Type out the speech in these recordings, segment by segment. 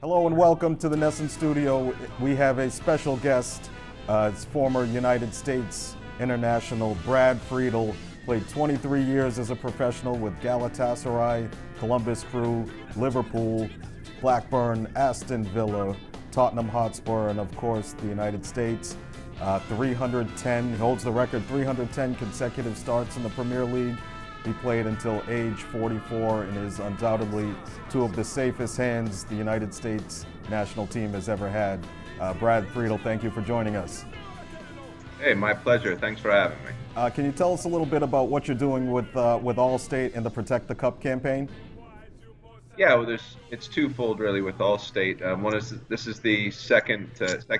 Hello and welcome to the NESN studio. We have a special guest. It's former United States international Brad Friedel. Played 23 years as a professional with Galatasaray, Columbus Crew, Liverpool, Blackburn, Aston Villa, Tottenham Hotspur, and of course the United States. 310, he holds the record, 310 consecutive starts in the Premier League. He played until age 44 and is undoubtedly two of the safest hands the United States national team has ever had. Brad Friedel, thank you for joining us. Hey, my pleasure. Thanks for having me. Can you tell us a little bit about what you're doing with Allstate and the Protect the Cup campaign? Yeah, well, it's twofold really with Allstate. One is this is the second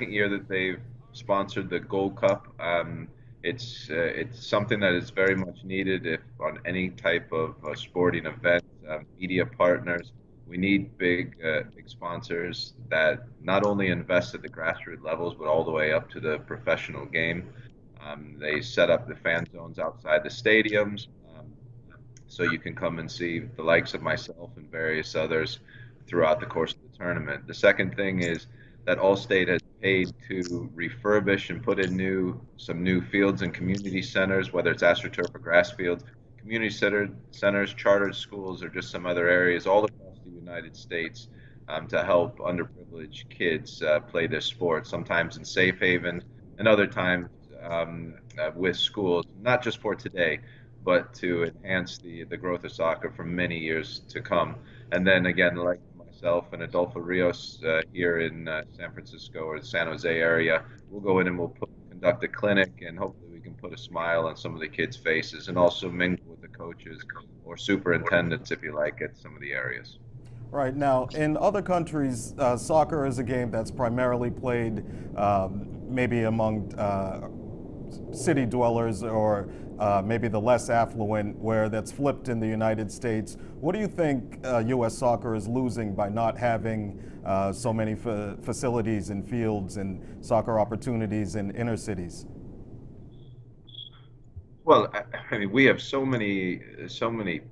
year that they've sponsored the Gold Cup. It's something that is very much needed if on any type of sporting event, media partners. We need big sponsors that not only invest at the grassroots levels, but all the way up to the professional game. They set up the fan zones outside the stadiums, so you can come and see the likes of myself and various others throughout the course of the tournament. The second thing is that Allstate has paid to refurbish and put in some new fields and community centers, whether it's AstroTurf or grass fields, community centers, chartered schools, or just some other areas all across the United States to help underprivileged kids play this sport, sometimes in safe havens and other times with schools, not just for today, but to enhance the growth of soccer for many years to come. And then again, like myself and Adolfo Rios here in San Francisco or the San Jose area, we'll go in and we'll conduct a clinic, and hopefully we can put a smile on some of the kids' faces and also mingle with the coaches or superintendents, if you like, at some of the areas. Right. Now, in other countries, soccer is a game that's primarily played maybe among city dwellers or maybe the less affluent, where that's flipped in the United States. What do you think U.S. soccer is losing by not having so many facilities and fields and soccer opportunities in inner cities? Well, I mean, we have so many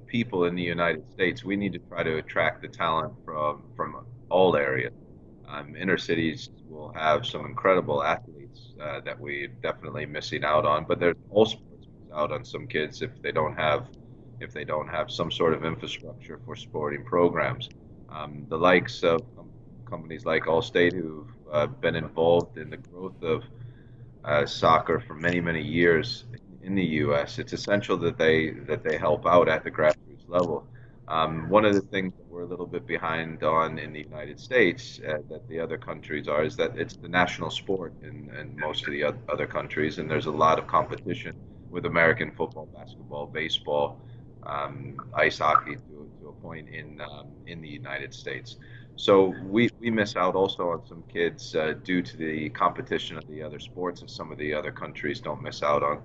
people in the United States. We need to try to attract the talent from all areas. Inner cities will have some incredible athletes that we're definitely missing out on, but there's all sports miss out on some kids if they don't have some sort of infrastructure for sporting programs. The likes of companies like Allstate, who've been involved in the growth of soccer for many years in the U.S., it's essential that they help out at the grassroots level. One of the things that we're a little bit behind on in the United States that the other countries are is that it's the national sport in most of the other countries, and there's a lot of competition with American football, basketball, baseball, ice hockey to a point in the United States. So we miss out also on some kids due to the competition of the other sports that some of the other countries don't miss out on.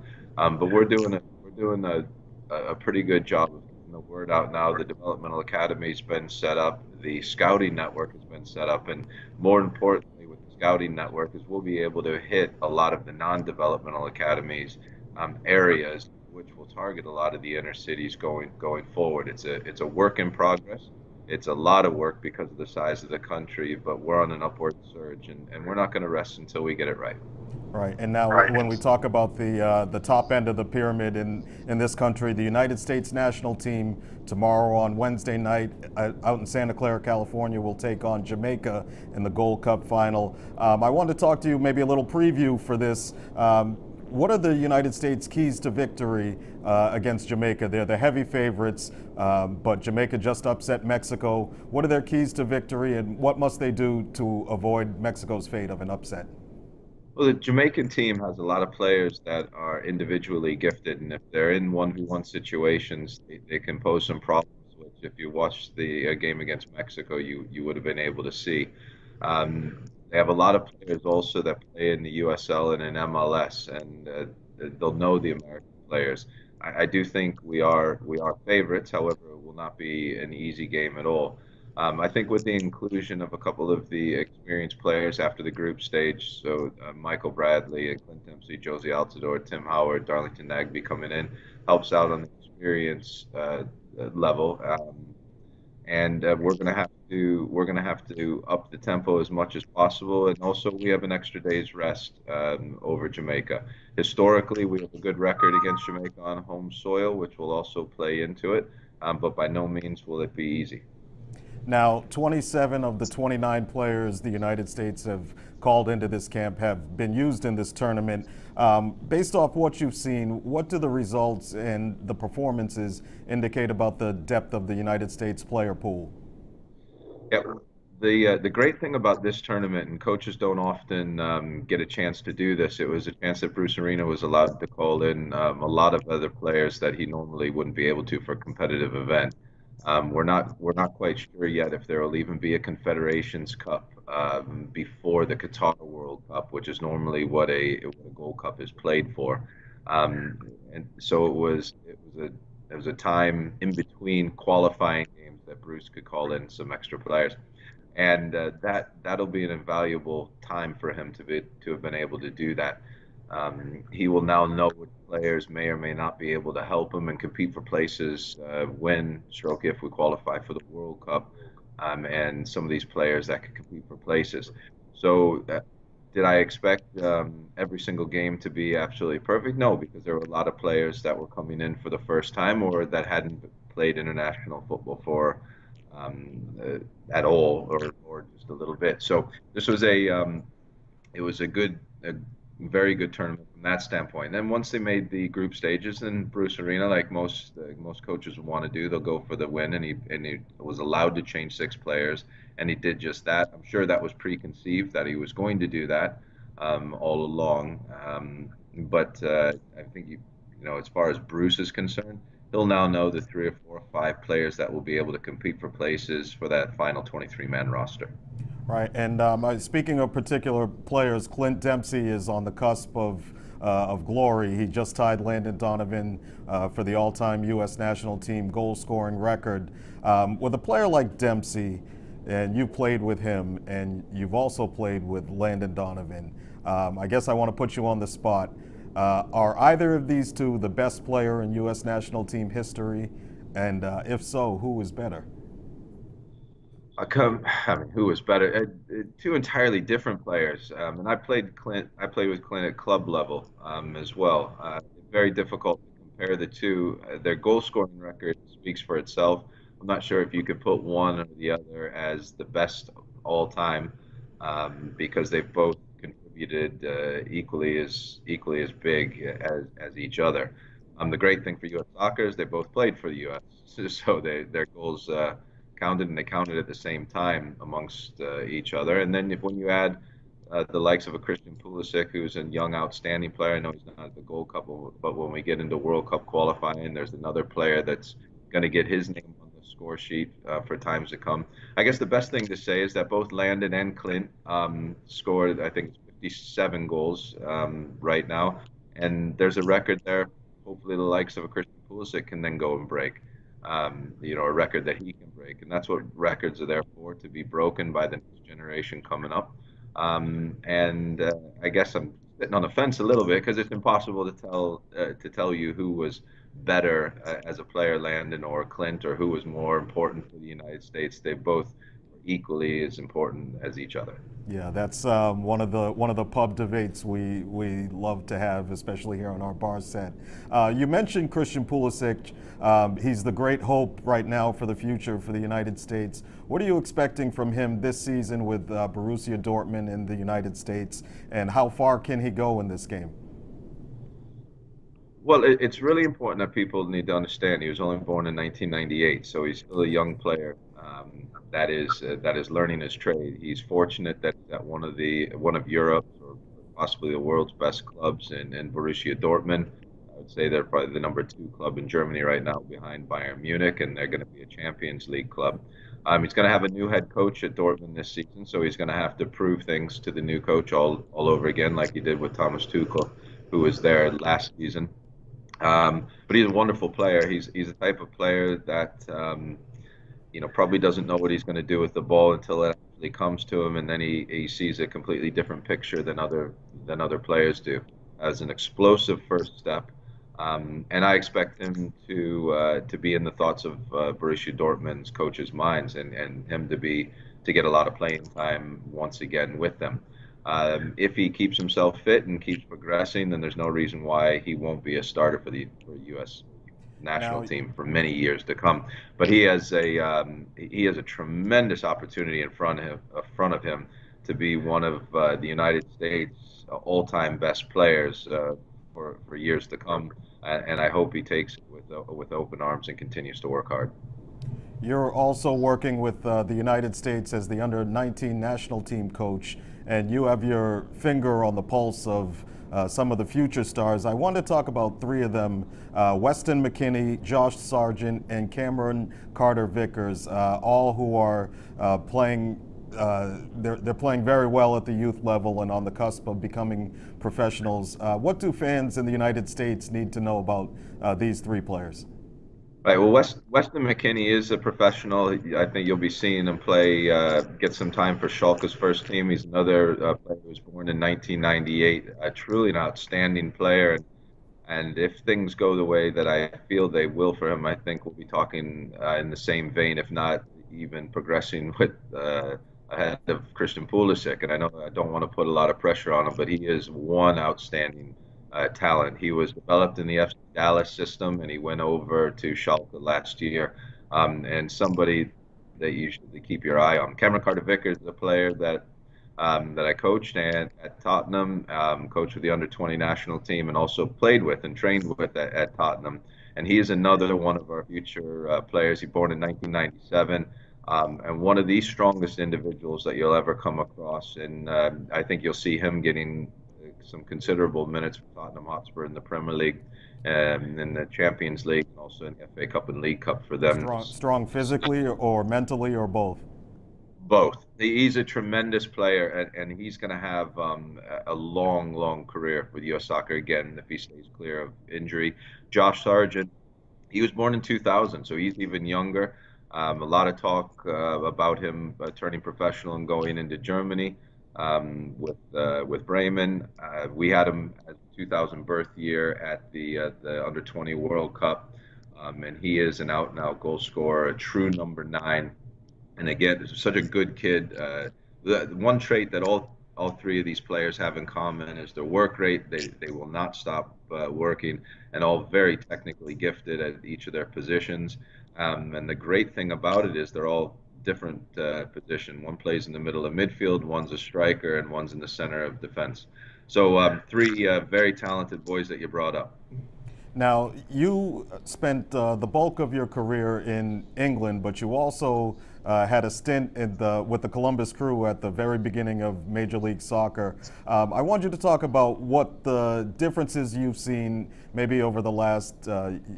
But we're doing a pretty good job of getting the word out now. The developmental academy's been set up, the scouting network has been set up, and more importantly, with the scouting network, is we'll be able to hit a lot of the non-developmental academies areas, which will target a lot of the inner cities going forward. It's a work in progress. It's a lot of work because of the size of the country, but we're on an upward surge, and we're not going to rest until we get it right. Right, and now when we talk about the top end of the pyramid in this country, the United States national team tomorrow on Wednesday night out in Santa Clara, California, will take on Jamaica in the Gold Cup final. I wanted to talk to you, maybe a little preview for this. What are the United States' keys to victory against Jamaica? They're the heavy favorites, but Jamaica just upset Mexico. What are their keys to victory, and what must they do to avoid Mexico's fate of an upset? Well, the Jamaican team has a lot of players that are individually gifted, and if they're in 1v1 situations, they can pose some problems, which if you watched the game against Mexico, you would have been able to see. They have a lot of players also that play in the USL and in MLS, and they'll know the American players. I do think we are favorites. However, it will not be an easy game at all. I think with the inclusion of a couple of the experienced players after the group stage, so Michael Bradley and Clint Dempsey, Josie Altidore, Tim Howard, Darlington Nagbe coming in, helps out on the experience level. and we're gonna have to up the tempo as much as possible. And also, we have an extra day's rest over Jamaica. Historically, we have a good record against Jamaica on home soil, which will also play into it. But by no means will it be easy. Now, 27 of the 29 players the United States have called into this camp have been used in this tournament. Based off what you've seen, what do the results and the performances indicate about the depth of the United States player pool? Yeah, the great thing about this tournament, and coaches don't often get a chance to do this. It was a chance that Bruce Arena was allowed to call in a lot of other players that he normally wouldn't be able to for a competitive event. We're not quite sure yet if there will even be a Confederations Cup before the Qatar World Cup, which is normally what a Gold Cup is played for. And so it was a time in between qualifying games that Bruce could call in some extra players, and that'll be an invaluable time for him to have been able to do that. He will now know which players may or may not be able to help him and compete for places when, stroke if we qualify for the World Cup, and some of these players that could compete for places. So, did I expect every single game to be absolutely perfect? No, because there were a lot of players that were coming in for the first time or that hadn't played international football for at all or just a little bit. So this was it was a very good tournament from that standpoint. And then once they made the group stages in Bruce Arena, like most coaches would want to do, they'll go for the win. And he was allowed to change six players, and he did just that. I'm sure that was preconceived that he was going to do that all along. But I think as far as Bruce is concerned, he'll now know the three or four or five players that will be able to compete for places for that final 23-man roster. Right, and speaking of particular players, Clint Dempsey is on the cusp of glory. He just tied Landon Donovan for the all-time U.S. national team goal-scoring record. With a player like Dempsey, and you played with him, and you've also played with Landon Donovan, I guess I want to put you on the spot. Are either of these two the best player in U.S. national team history? And if so, who is better? I mean, who was better? Two entirely different players. And I played Clint. I played with Clint at club level as well. Very difficult to compare the two. Their goal scoring record speaks for itself. I'm not sure if you could put one or the other as the best of all time because they've both contributed equally as big as each other. The great thing for U.S. soccer is they both played for the U.S. So their goals counted, and they counted at the same time amongst each other. And then when you add the likes of a Christian Pulisic, who's a young, outstanding player, I know he's not at the Gold Cup, but when we get into World Cup qualifying, there's another player that's going to get his name on the score sheet for times to come. I guess the best thing to say is that both Landon and Clint scored, I think, 57 goals right now, and there's a record there. Hopefully, the likes of a Christian Pulisic can then go and break a record that he can break. And that's what records are there for, to be broken by the next generation coming up. And I guess I'm sitting on the fence a little bit because it's impossible to tell you who was better as a player, Landon or Clint, or who was more important for the United States. They both were equally as important as each other. Yeah, that's one of the pub debates we love to have, especially here on our bar set. You mentioned Christian Pulisic. He's the great hope right now for the future for the United States. What are you expecting from him this season with Borussia Dortmund in the United States, and how far can he go in this game? Well, it's really important that people need to understand he was only born in 1998, so he's still a young player that is learning his trade. He's fortunate that he's at one of Europe's or possibly the world's best clubs in Borussia Dortmund. I would say they're probably the number two club in Germany right now, behind Bayern Munich, and they're going to be a Champions League club. He's going to have a new head coach at Dortmund this season, so he's going to have to prove things to the new coach all over again, like he did with Thomas Tuchel, who was there last season. But he's a wonderful player. He's the type of player that probably doesn't know what he's going to do with the ball until it actually comes to him, and then he sees a completely different picture than other players do. As an explosive first step, And I expect him to be in the thoughts of Borussia Dortmund's coaches' minds, and him to get a lot of playing time once again with them. If he keeps himself fit and keeps progressing, then there's no reason why he won't be a starter for the U.S. national Now, team for many years to come. But he has a tremendous opportunity in front of him to be one of the United States all-time best players for years to come. And I hope he takes it with open arms and continues to work hard. you're also working with the United States as the under-19 national team coach, and you have your finger on the pulse of some of the future stars. I want to talk about three of them: Weston McKennie, Josh Sargent, and Cameron Carter-Vickers, all who are playing. They're playing very well at the youth level and on the cusp of becoming professionals. What do fans in the United States need to know about these three players? Right. Well, Weston McKennie is a professional. I think you'll be seeing him play, get some time for Schalke's first team. He's another player who was born in 1998. Truly an outstanding player. And if things go the way that I feel they will for him, I think we'll be talking in the same vein, if not even progressing with ahead of Christian Pulisic. And I know I don't want to put a lot of pressure on him, but he is one outstanding talent. He was developed in the FC Dallas system, and he went over to Schalke last year. And somebody that you should keep your eye on. Cameron Carter-Vickers is a player that I coached at Tottenham, coached with the under-20 national team, and also played with and trained with at Tottenham. And he is another one of our future players. He was born in 1997, and one of the strongest individuals that you'll ever come across. And I think you'll see him getting some considerable minutes for Tottenham Hotspur in the Premier League, in the Champions League, and also in the FA Cup and League Cup for them. Strong physically or mentally or both? Both. He's a tremendous player, and he's going to have a long, long career with U.S. Soccer again if he stays clear of injury. Josh Sargent, he was born in 2000, so he's even younger. A lot of talk about him turning professional and going into Germany with Bremen. We had him as 2000 birth year at the Under 20 World Cup, and he is an out-and-out goal scorer, a true number 9. And again, such a good kid. The one trait that all three of these players have in common is their work rate. They will not stop working, and all very technically gifted at each of their positions. And the great thing about it is they're all different position. One plays in the middle of midfield, one's a striker, and one's in the center of defense. So three very talented boys that you brought up. Now, you spent the bulk of your career in England, but you also had a stint with the Columbus Crew at the very beginning of Major League Soccer. I want you to talk about what the differences you've seen maybe over the last,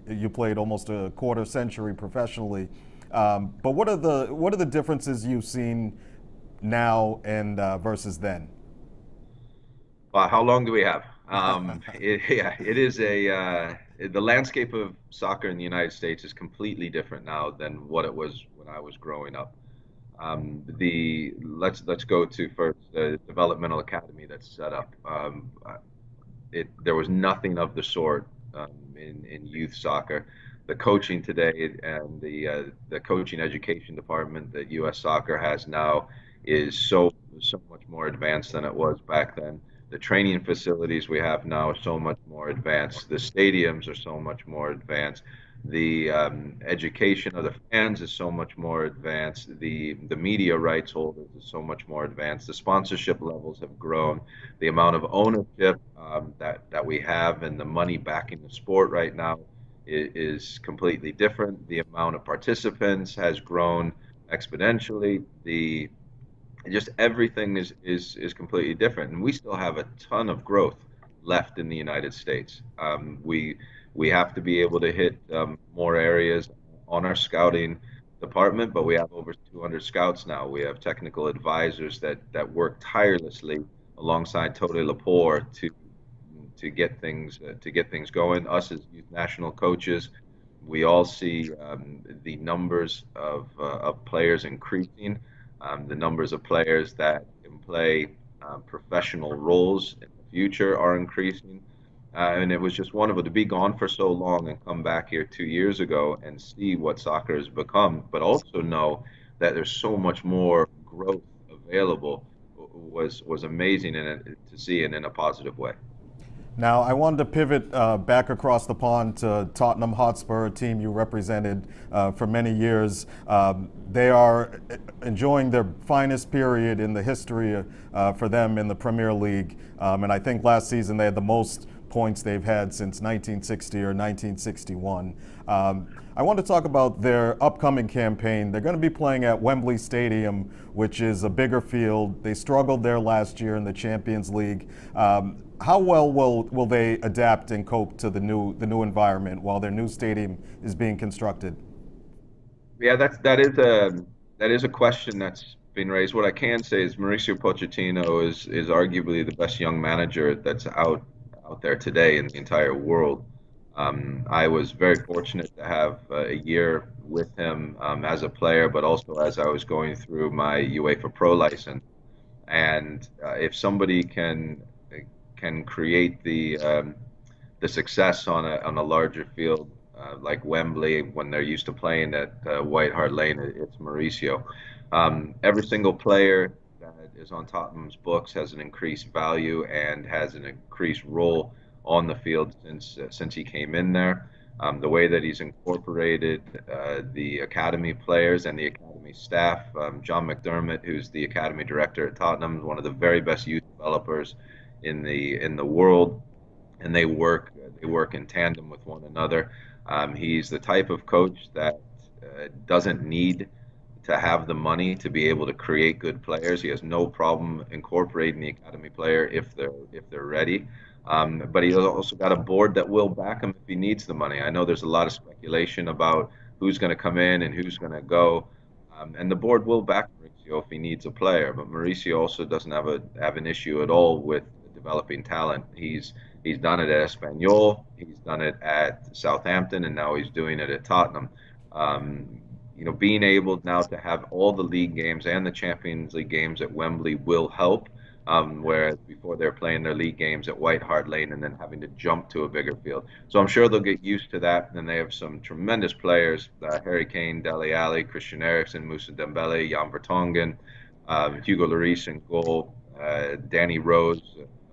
you played almost a quarter century professionally, but what are the differences you've seen now and versus then? How long do we have? It is the landscape of soccer in the United States is completely different now than what it was when I was growing up. Let's go to first the developmental academy that's set up. There was nothing of the sort in youth soccer. The coaching today and the coaching education department that U.S. Soccer has now is so much more advanced than it was back then. The training facilities we have now are so much more advanced. The stadiums are so much more advanced. The education of the fans is so much more advanced. The media rights holders is so much more advanced. The sponsorship levels have grown. The amount of ownership that we have and the money backing the sport right now is completely different. The amount of participants has grown exponentially. Just everything is completely different, and we still have a ton of growth left in the United States. We have to be able to hit more areas on our scouting department, but we have over 200 scouts now. We have technical advisors that work tirelessly alongside Totally Laporte to get things going. Us as youth national coaches, we all see the numbers of players increasing. The numbers of players that can play professional roles in the future are increasing. And it was just wonderful to be gone for so long and come back here 2 years ago and see what soccer has become, but also know that there's so much more growth available was amazing in it, to see it in a positive way. Now, I wanted to pivot back across the pond to Tottenham Hotspur, a team you represented for many years. They are enjoying their finest period in the history for them in the Premier League. And I think last season they had the most points they've had since 1960 or 1961. I want to talk about their upcoming campaign. They're going to be playing at Wembley Stadium, which is a bigger field. They struggled there last year in the Champions League. How well will they adapt and cope to the new environment while their new stadium is being constructed? Yeah, that is a question that's been raised. What I can say is Mauricio Pochettino is arguably the best young manager that's out there today in the entire world. I was very fortunate to have a year with him as a player, but also as I was going through my UEFA Pro license. And if somebody can create the success on a larger field like Wembley, when they're used to playing at White Hart Lane, it's Mauricio. Every single player that is on Tottenham's books has an increased value and has an increased role on the field since he came in there. The way that he's incorporated the academy players and the academy staff. John McDermott, who's the academy director at Tottenham, is one of the very best youth developers in the world, and they work in tandem with one another. He's the type of coach that doesn't need to have the money to be able to create good players. He has no problem incorporating the academy player if they're ready. But he's also got a board that will back him if he needs the money. I know there's a lot of speculation about who's going to come in and who's going to go, and the board will back Mauricio if he needs a player. But Mauricio also doesn't have an issue at all with developing talent. He's done it at Espanyol, he's done it at Southampton, and now he's doing it at Tottenham. Being able now to have all the league games and the Champions League games at Wembley will help. Whereas before they're playing their league games at White Hart Lane and then having to jump to a bigger field. So I'm sure they'll get used to that. And they have some tremendous players: Harry Kane, Dele Alli, Christian Eriksen, Moussa Dembele, Jan Vertonghen, Hugo Lloris in goal, Danny Rose.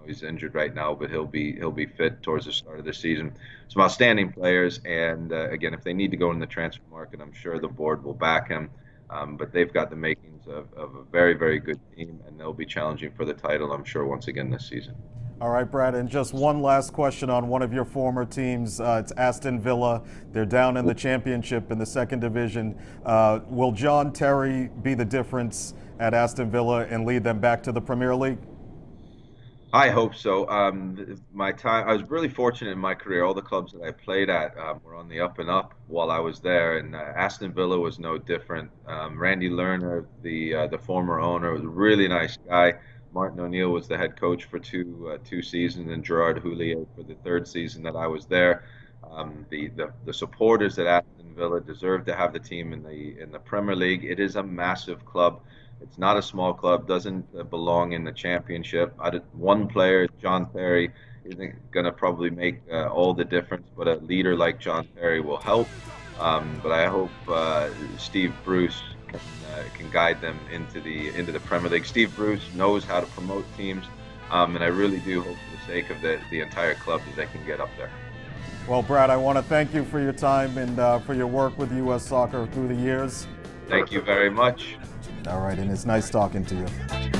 He's injured right now, but he'll be fit towards the start of the season. Some outstanding players, and again, if they need to go in the transfer market, I'm sure the board will back him. But they've got the makings of a very, very good team, and they'll be challenging for the title, I'm sure, once again this season. All right, Brad, and just one last question on one of your former teams. It's Aston Villa. They're down in the Championship in the second division. Will John Terry be the difference at Aston Villa and lead them back to the Premier League? I hope so. I was really fortunate in my career. All the clubs that I played at were on the up and up while I was there, and Aston Villa was no different. Randy Lerner, the former owner, was a really nice guy. Martin O'Neill was the head coach for two seasons, and Gerard Houllier for the third season that I was there. The supporters at Aston Villa deserve to have the team in the Premier League. It is a massive club. It's not a small club, doesn't belong in the Championship. One player, John Terry, isn't going to probably make all the difference, but a leader like John Terry will help. But I hope Steve Bruce can guide them into the Premier League. Steve Bruce knows how to promote teams, and I really do hope, for the sake of the entire club, that they can get up there. Well, Brad, I want to thank you for your time and for your work with U.S. Soccer through the years. Thank you very much. All right, and it's nice talking to you.